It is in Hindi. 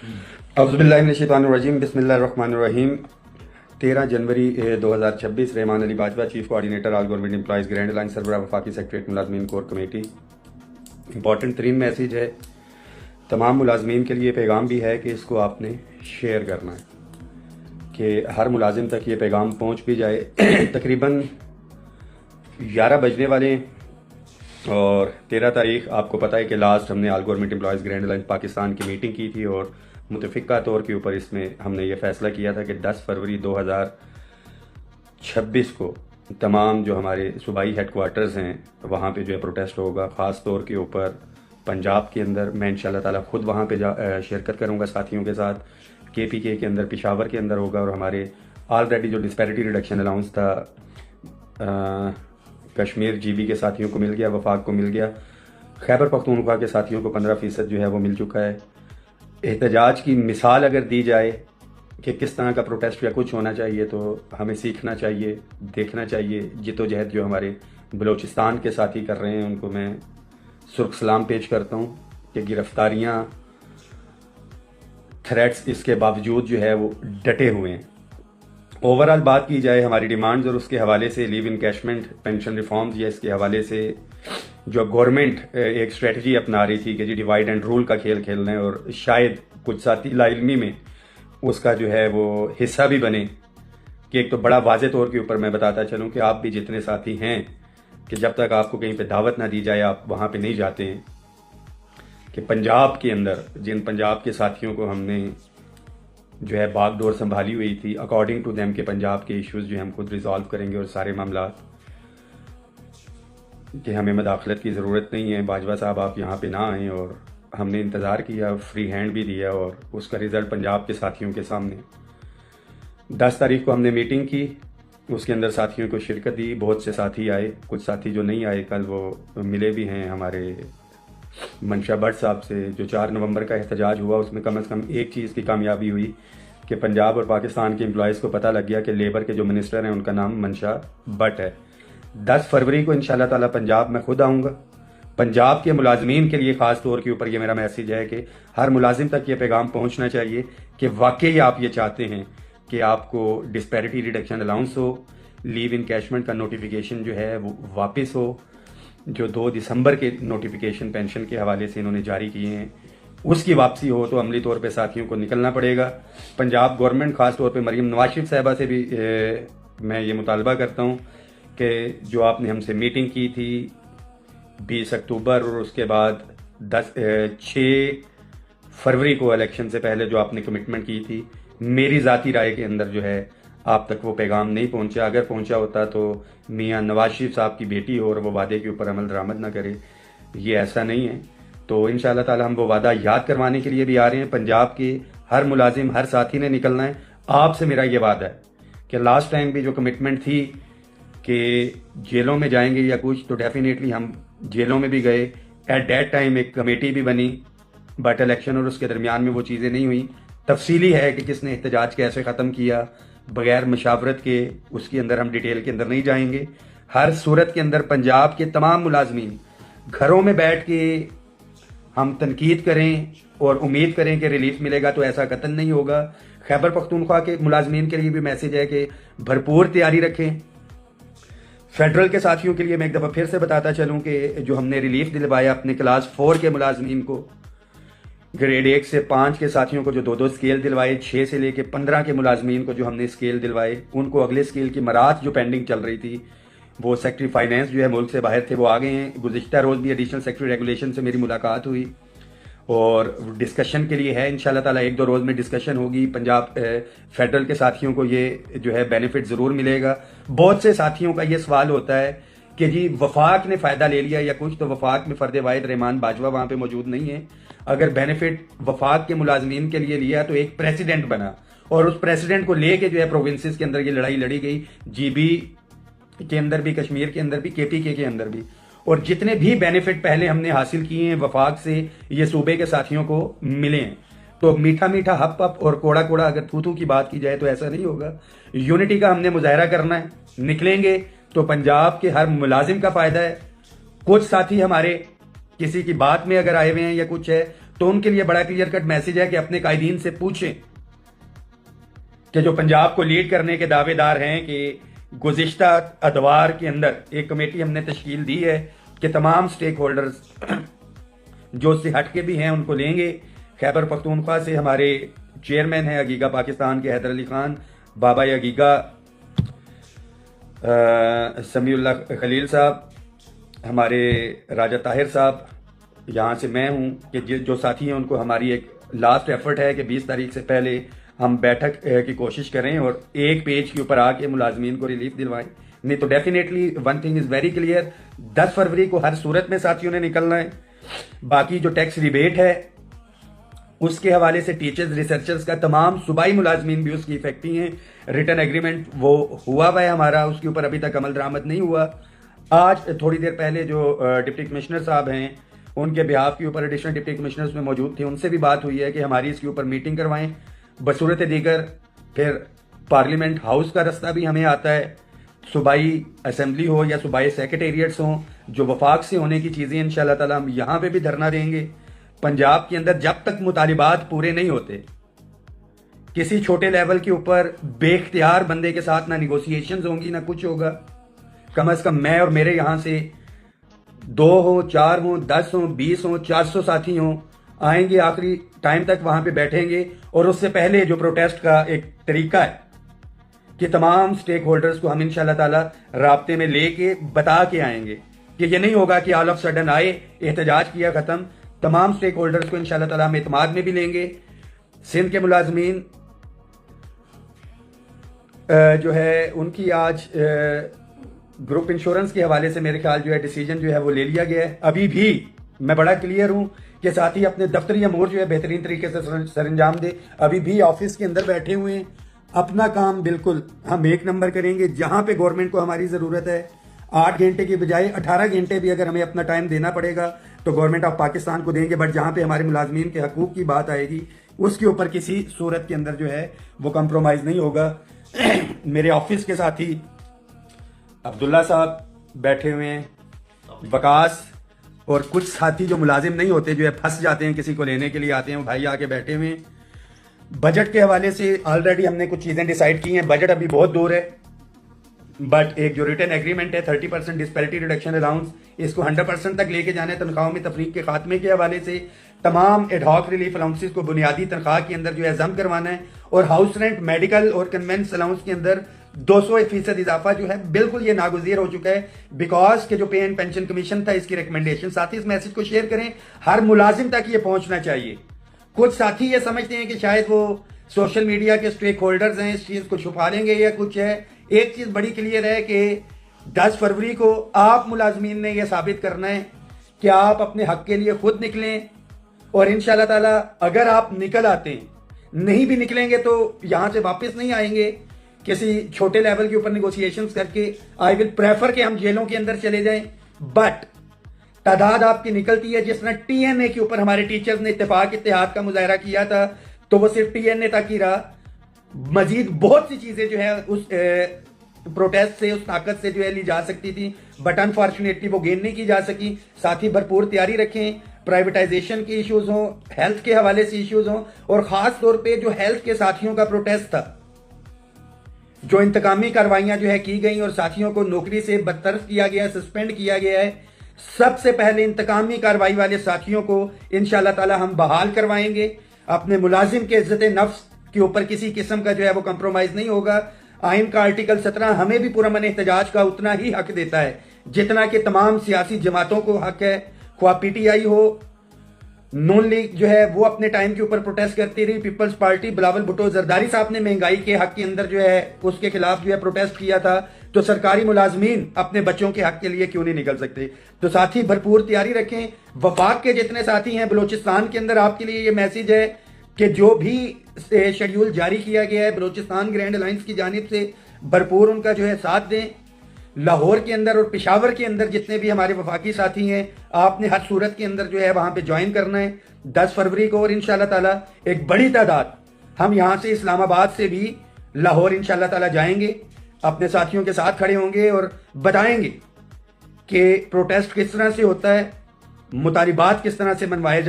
औज़ुबिल्लाहिमिनश्शैतानिर्रजीम बिस्मिल्लाहिर्रहमानिर्रहीम। 13 जनवरी 2026 Rahman Ali Bajwa, chief coordinator all government employees grand alliance सरबराह वफाकी सेक्रेटरीट मुलाजमीन कोर कमेटी। इंपॉर्टेंट तरीन मैसेज है, तमाम मुलाजमीन के लिए पैगाम भी है कि इसको आपने शेयर करना है कि हर मुलाजिम तक ये पैगाम पहुँच भी जाए। तकरीबन 11 बजने वाले हैं और 13 तारीख आपको पता है कि लास्ट हमने all government employees grand alliance Pakistan की मीटिंग की थी और मुतफ़िक़ा तौर के ऊपर इसमें हमने ये फ़ैसला किया था कि 10 फरवरी 2026 को तमाम जो हमारे सूबाई हेडकोार्टर्स हैं वहाँ पे जो है प्रोटेस्ट होगा। ख़ास तौर के ऊपर पंजाब के अंदर मैं इंशाल्लाह ताला ख़ुद वहाँ पे शिरकत करूँगा साथियों के साथ। KPK के अंदर पेशावर के अंदर होगा और हमारे ऑलरेडी जो डिस्पैरिटी रिडक्शन अलाउंस था कश्मीर GB के साथियों को मिल गया, वफाक को मिल गया, खैबर पख्तूनख्वा के साथियों को 15% जो है वो मिल चुका है। एहतजाज की मिसाल अगर दी जाए कि किस तरह का प्रोटेस्ट या कुछ होना चाहिए तो हमें सीखना चाहिए, देखना चाहिए। जितोजहद जो हमारे बलूचिस्तान के साथी कर रहे हैं उनको मैं सुर्ख सलाम पेश करता हूँ कि गिरफ्तारियाँ, थ्रेट्स इसके बावजूद जो है वो डटे हुए हैं। ओवरऑल बात की जाए हमारी डिमांड्स और उसके हवाले से लीव इनकैशमेंट, पेंशन रिफॉर्म्स या इसके हवाले से जो गवर्नमेंट एक स्ट्रेटजी अपना रही थी कि जी डिवाइड एंड रूल का खेल खेलना है और शायद कुछ साथी लाइलमी में उसका जो है वो हिस्सा भी बने। कि एक तो बड़ा वाज़े तौर के ऊपर मैं बताता चलूँ कि आप भी जितने साथी हैं कि जब तक आपको कहीं पे दावत ना दी जाए आप वहाँ पे नहीं जाते हैं। कि पंजाब के अंदर जिन पंजाब के साथियों को हमने जो है बागडोर संभाली हुई थी, अकॉर्डिंग टू देम के पंजाब के इश्यूज़ जो हम खुद रिजॉल्व करेंगे और सारे मामला कि हमें मदाखलत की ज़रूरत नहीं है, बाजवा साहब आप यहाँ पे ना आएँ। और हमने इंतज़ार किया, फ्री हैंड भी दिया और उसका रिज़ल्ट पंजाब के साथियों के सामने। 10 तारीख को हमने मीटिंग की, उसके अंदर साथियों को शिरकत दी, बहुत से साथी आए, कुछ साथी जो नहीं आए कल वो मिले भी हैं हमारे मंशा भट्ट साहब से। जो 4 नवंबर का एहतजाज हुआ उसमें कम से कम एक चीज़ की कामयाबी हुई कि पंजाब और पाकिस्तान के एम्प्लॉयज़ को पता लग गया कि लेबर के जो मिनिस्टर हैं उनका नाम मंशा भट्ट है। 10 फरवरी को इंशाल्लाह ताला पंजाब में खुद आऊँगा। पंजाब के मुलाजमीन के लिए ख़ास तौर के ऊपर ये मेरा मैसेज है कि हर मुलाजिम तक ये पैगाम पहुँचना चाहिए कि वाकई आप ये चाहते हैं कि आपको डिस्पैरिटी रिडक्शन अलाउंस हो, लीव इनकैशमेंट का नोटिफिकेशन जो है वो वापस हो। जो 2 दिसंबर के नोटिफिकेशन पेंशन के हवाले से इन्होंने जारी किए हैं उसकी वापसी हो तो अमली तौर पे साथियों को निकलना पड़ेगा। पंजाब गवर्नमेंट ख़ास तौर पे मरीम नवाज शरीफ साहिबा से भी मैं ये मुतालबा करता हूँ कि जो आपने हमसे मीटिंग की थी 20 अक्टूबर और उसके बाद 6 फरवरी को इलेक्शन से पहले जो आपने कमिटमेंट की थी, मेरी ज़ाती राय के अंदर जो है आप तक वो पैगाम नहीं पहुंचा। अगर पहुंचा होता तो मियां नवाज शरीफ साहब की बेटी हो और वो वादे के ऊपर अमल दरामद ना करे, ये ऐसा नहीं है। तो इंशाल्लाह ताला हम वो वादा याद करवाने के लिए भी आ रहे हैं। पंजाब के हर मुलाजिम, हर साथी ने निकलना है। आपसे मेरा ये वादा है कि लास्ट टाइम भी जो कमिटमेंट थी कि जेलों में जाएंगे या कुछ, तो डेफिनेटली हम जेलों में भी गए। एट दैट टाइम एक कमेटी भी बनी, बट इलेक्शन और उसके दरमियान में वो चीज़ें नहीं हुई। तफसीली है कि किसने एहतजाज कैसे ख़त्म किया बगैर मशावरत के, उसके अंदर हम डिटेल के अंदर नहीं जाएंगे। हर सूरत के अंदर पंजाब के तमाम मुलाजमीन घरों में बैठ के हम तनकीद करें और उम्मीद करें कि रिलीफ मिलेगा, तो ऐसा कतन नहीं होगा। खैबर पख्तूनख्वा के मुलाजमीन के लिए भी मैसेज है कि भरपूर तैयारी रखें। फेडरल के साथियों के लिए मैं एक दफ़ा फिर से बताता चलूँ कि जो हमने रिलीफ दिलवाया अपने क्लास 4 के मुलाजमीन को, ग्रेड 1 से 5 के साथियों को जो 2-2 स्केल दिलवाए, 6 से लेके 15 के मुलाजमीन को जो हमने स्केल दिलवाए, उनको अगले स्केल की मराहत जो पेंडिंग चल रही थी, वो सेक्रेटरी फाइनेंस जो है मुल्क से बाहर थे वो आ गए हैं। गुज़िश्ता रोज़ भी एडिशनल सेक्रेटरी रेगुलेशन से मेरी मुलाकात हुई और डिस्कशन के लिए है। इंशाल्लाह ताला 1-2 रोज़ में डिस्कशन होगी। पंजाब फेडरल के साथियों को ये जो है बेनिफिट ज़रूर मिलेगा। बहुत से साथियों का ये सवाल होता है कि जी वफाक ने फ़ायदा ले लिया या कुछ, तो वफाक में फ़र्द वाहिद रहमान बाजवा वहाँ पे मौजूद नहीं है। अगर बेनिफिट वफाक के मुलाजमीन के लिए लिया तो एक प्रेसिडेंट बना और उस प्रेसिडेंट को लेके जो है प्रोविंसेस के अंदर ये लड़ाई लड़ी गई, GB के अंदर भी, कश्मीर के अंदर भी, KPK के अंदर भी। और जितने भी बेनिफिट पहले हमने हासिल किए हैं वफाक से, ये सूबे के साथियों को मिले हैं। तो मीठा मीठा हप हप और कोड़ा कोड़ा अगर थू थू की बात की जाए तो ऐसा नहीं होगा। यूनिटी का हमने मुजाहरा करना है। निकलेंगे तो पंजाब के हर मुलाजिम का फायदा है। कुछ साथी हमारे किसी की बात में अगर आए हुए हैं या कुछ है तो उनके लिए बड़ा क्लियर कट मैसेज है कि अपने कायदीन से पूछें कि जो पंजाब को लीड करने के दावेदार हैं कि गुज़िश्ता अदवार के अंदर एक कमेटी हमने तश्कील दी है कि तमाम स्टेक होल्डर्स जो उससे हटके भी हैं उनको लेंगे। खैबर पख्तूनख्वा से हमारे चेयरमैन हैं अगीगा पाकिस्तान के हैदर अली खान, बाबा अगीगा समीउल्लाह खलील साहब, हमारे राजा ताहिर साहब, यहाँ से मैं हूँ कि जो साथी हैं उनको हमारी एक लास्ट एफर्ट है कि 20 तारीख से पहले हम बैठक की कोशिश करें और एक पेज के ऊपर आके मुलाजमीन को रिलीफ दिलवाएं। नहीं तो definitely one thing is very clear, 10 फरवरी को हर सूरत में साथियों ने निकलना है। बाकी जो टैक्स रिबेट है उसके हवाले से टीचर्स रिसर्चर्स का तमाम सूबाई मुलाजमीन भी उसकी इफेक्टी हैं। रिटर्न एग्रीमेंट वो हुआ है हमारा, उसके ऊपर अभी तक अमल दरामद नहीं हुआ। आज थोड़ी देर पहले जो डिप्टी कमिश्नर साहब हैं उनके बिहाफ के ऊपर एडिशनल डिप्टी कमिश्नर्स में मौजूद थे, उनसे भी बात हुई है कि हमारी इसके ऊपर मीटिंग करवाएं बसूरत दीगर। फिर पार्लियामेंट हाउस का रास्ता भी हमें आता है, सूबाई असेंबली हो या सूबाई सेक्रेटेरिएट्स हों, जो वफाक से होने की चीज़ें इंशाल्लाह ताला हम यहाँ पे भी धरना देंगे। पंजाब के अंदर जब तक मुतालिबात पूरे नहीं होते, किसी छोटे लेवल के ऊपर बेख्तियार बंदे के साथ ना निगोसिएशंस होंगी ना कुछ होगा। कम अज कम मैं और मेरे यहाँ से 2 हो, 4 हो, 10 हो, 20 हो, 400 साथी हों, आएंगे, आखिरी टाइम तक वहां पे बैठेंगे। और उससे पहले जो प्रोटेस्ट का एक तरीका है कि तमाम स्टेक होल्डर्स को हम इंशाल्लाह ताला राब्ते में लेके बता के आएंगे कि ये नहीं होगा कि ऑल ऑफ सडन आए, एहतजाज किया, खत्म। तमाम स्टेक होल्डर्स को इंशाल्लाह ताला हम एतमाद में भी लेंगे। सिंध के मुलाजमीन जो है उनकी आज ग्रुप इंश्योरेंस के हवाले से मेरे ख्याल जो है डिसीजन जो है वो ले लिया गया है। अभी भी मैं बड़ा क्लियर हूं कि साथी अपने दफ्तरी अमूर जो है बेहतरीन तरीके से सरंजाम दे। अभी भी ऑफिस के अंदर बैठे हुए हैं, अपना काम बिल्कुल हम 1 नंबर करेंगे। जहां पे गवर्नमेंट को हमारी ज़रूरत है 8 घंटे की बजाय 18 घंटे भी अगर हमें अपना टाइम देना पड़ेगा तो गवर्नमेंट ऑफ पाकिस्तान को देंगे। बट जहां पे हमारे मुलाजमीन के हकूक की बात आएगी उसके ऊपर किसी सूरत के अंदर जो है वो कंप्रोमाइज़ नहीं होगा। मेरे ऑफिस के साथी अब्दुल्ला साहब बैठे हुए हैं, वकास और कुछ साथी जो मुलाजिम नहीं होते जो है फंस जाते हैं, किसी को लेने के लिए आते हैं, वो भाई आके बैठे हुए हैं। बजट के हवाले से ऑलरेडी हमने कुछ चीज़ें डिसाइड की हैं। बजट अभी बहुत दूर है, बट एक जो रिटर्न एग्रीमेंट है 30% डिस्पैरिटी रिडक्शन अलाउंस, इसको 100% तक लेके जाने, तनख्वाहों में तफरीक के खात्मे के हवाले से तमाम एडहॉक रिलीफ अलाउंसेस को बुनियादी तनख्वाह के अंदर जो है जम करवाना है। और हाउस रेंट, मेडिकल और कन्वेंस अलाउंस के अंदर 200% इजाफा जो है बिल्कुल ये नागुज़ीर हो चुका है, बिकॉज के जो पे एंड पेंशन कमीशन था इसकी रिकमेंडेशन। साथ ही इस मैसेज को शेयर करें, हर मुलाजिम तक ये पहुंचना चाहिए। कुछ साथी ये समझते हैं कि शायद वो सोशल मीडिया के स्टेक होल्डर्स हैं, इस चीज़ को छुपा लेंगे या कुछ है। एक चीज़ बड़ी क्लियर है कि 10 फरवरी को आप मुलाजमीन ने यह साबित करना है कि आप अपने हक के लिए खुद निकलें। और इंशाल्लाह ताला अगर आप निकल आते हैं, नहीं भी निकलेंगे तो यहां से वापस नहीं आएंगे, किसी छोटे लेवल के ऊपर निगोशिएशंस करके आई विल प्रेफर कि हम जेलों के अंदर चले जाएं। बट तादाद आपकी निकलती है। जिस तरह TNA के ऊपर हमारे टीचर्स ने इत्तेहाद का मुजाहरा किया था तो वो सिर्फ TNA तक ही रहा, मजीद बहुत सी चीजें जो है उस प्रोटेस्ट से, उस ताकत से जो है ली जा सकती थी, बट अनफॉर्चुनेटली वो गेन नहीं की जा सकी। साथ ही भरपूर तैयारी रखें, प्राइवेटाइजेशन के इश्यूज हों, हेल्थ के हवाले से इश्यूज हों, और खास तौर पे जो हेल्थ के साथियों का प्रोटेस्ट था, जो इंतकामी कार्रवाइयां जो है की गई और साथियों को नौकरी से बरतरफ किया गया, सस्पेंड किया गया है, सबसे पहले इंतकामी कार्रवाई वाले साथियों को इंशाल्लाह ताला हम बहाल करवाएंगे। अपने मुलाजिम के इज्जत नफ्स के ऊपर किसी किस्म का जो है वो कंप्रोमाइज नहीं होगा। आइन का आर्टिकल 17 हमें भी पुरअमन एहतजाज का उतना ही हक देता है जितना कि तमाम सियासी जमातों को हक है। ख्वाह PTI हो, नून लीग जो है वो अपने टाइम के ऊपर प्रोटेस्ट करती रही, पीपल्स पार्टी, बिलावल भुट्टो जरदारी साहब ने महंगाई के हक के अंदर जो है उसके खिलाफ जो है प्रोटेस्ट किया था, तो सरकारी मुलाजमीन अपने बच्चों के हक के लिए क्यों नहीं निकल सकते। तो साथी भरपूर तैयारी रखें। वफाक के जितने साथी हैं बलूचिस्तान के अंदर, आपके लिए ये मैसेज है कि जो भी शेड्यूल जारी किया गया है बलूचिस्तान ग्रैंड अलायंस की जानिब से, भरपूर उनका जो है साथ दें। लाहौर के अंदर और पेशावर के अंदर जितने भी हमारे वफाकी साथी हैं, आपने हर सूरत के अंदर जो है वहां पे ज्वाइन करना है 10 फरवरी को। और इंशाल्लाह ताला एक बड़ी तादाद हम यहां से इस्लामाबाद से भी लाहौर इंशाल्लाह ताला जाएंगे, अपने साथियों के साथ खड़े होंगे और बताएंगे कि प्रोटेस्ट किस तरह से होता है, मुतालिबात किस तरह से मनवाए